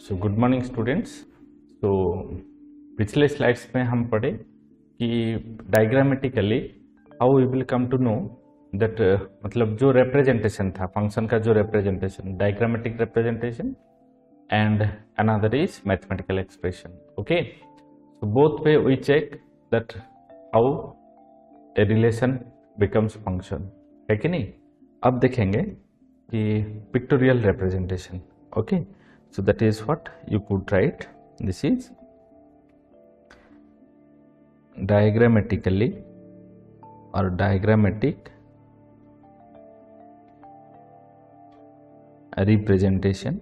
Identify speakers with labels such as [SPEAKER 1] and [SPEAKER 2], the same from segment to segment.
[SPEAKER 1] So good morning students. तो पिछले slides में हम पढ़े कि diagrammatically how we will come to know that मतलब जो रिप्रेजेंटेशन था फंक्शन का, जो representation diagrammatic representation and another is mathematical expression. Okay, so both way we check that how a relation becomes function, है कि नहीं। अब देखेंगे कि pictorial representation. Okay, so that is what you could write. This is diagrammatically or diagrammatic representation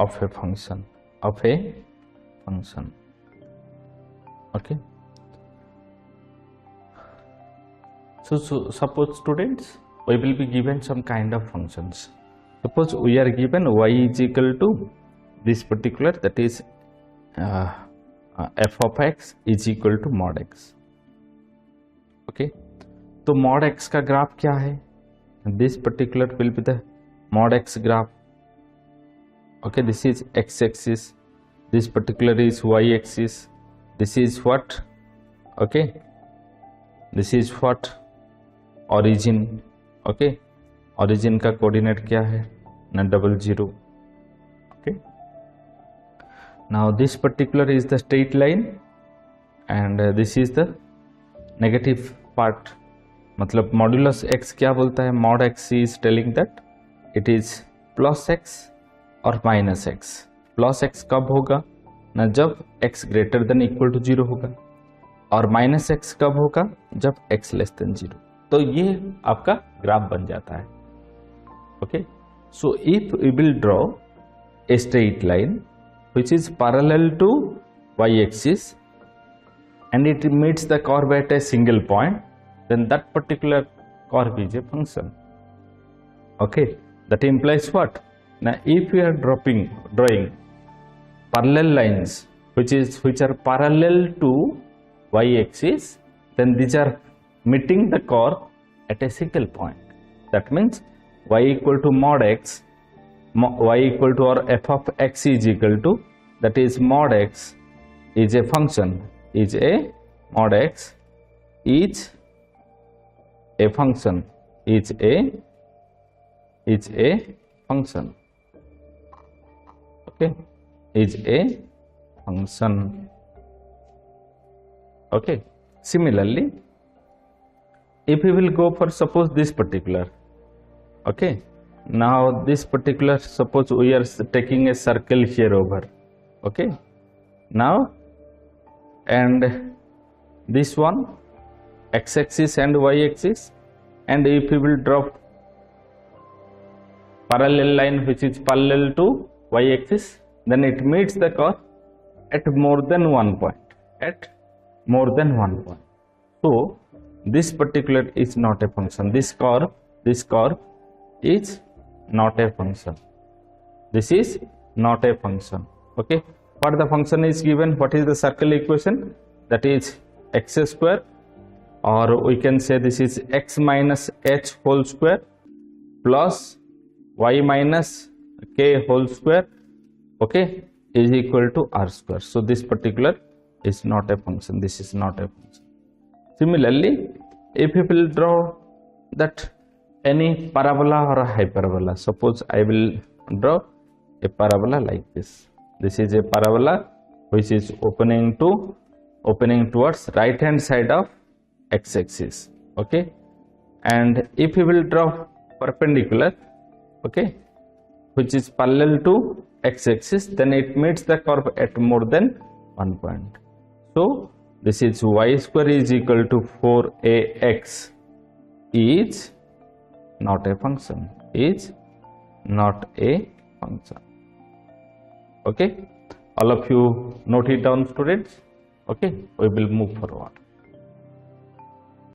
[SPEAKER 1] of a function, okay. So suppose students, we will be given some kind of functions. Suppose we are given y is equal to this particular, that is f of x is equal to mod x. Okay, तो mod x का graph क्या है? This particular will be the mod x graph. Okay, this is x axis, this particular is y axis, this is what? Okay, this is what? Origin. Okay, origin का coordinate क्या है ना, 00। Okay, now this particular is the straight line and this is the negative part. मतलब modulus x क्या बोलता है, mod x is telling that it is plus x और minus x. Plus x कब होगा ना, जब x greater than equal to 0 होगा, और माइनस एक्स कब होगा, जब एक्स लेस देन 0। तो ये आपका ग्राफ बन जाता है। Okay, so if we will draw a straight line which is parallel to y axis and it meets the curve at a single point, then that particular curve is a function. Okay, that implies what? Now if we are drawing parallel lines which are parallel to y axis, then these are meeting the curve at a single point. That means y equal to mod x, y equal to, or f of x is equal to, that is mod x is a function, is a mod x is a function, is a function. Okay, is a function. Okay, similarly if we will go for suppose this particular, okay, now this particular, suppose we are taking a circle here over, okay, now and this one x axis and y axis, and if we will draw parallel line which is parallel to y axis, then it meets the curve at more than one point, at more than one point. So this particular is not a function. This curve is not a function. This is not a function. Okay, what the function is given, what is the circle equation, that is x square, or we can say this is x minus h whole square plus y minus k whole square, okay, is equal to r square. So this particular is not a function. This is not a function. Similarly, if we will draw that any parabola or a hyperbola, suppose I will draw a parabola like this. This is a parabola which is opening towards right hand side of x axis. Okay, and if we will draw perpendicular, okay, which is parallel to x axis, then it meets the curve at more than one point. So this is y square is equal to 4ax is not a function, is not a function. Okay, all of you note it down, students. Okay, we will move forward.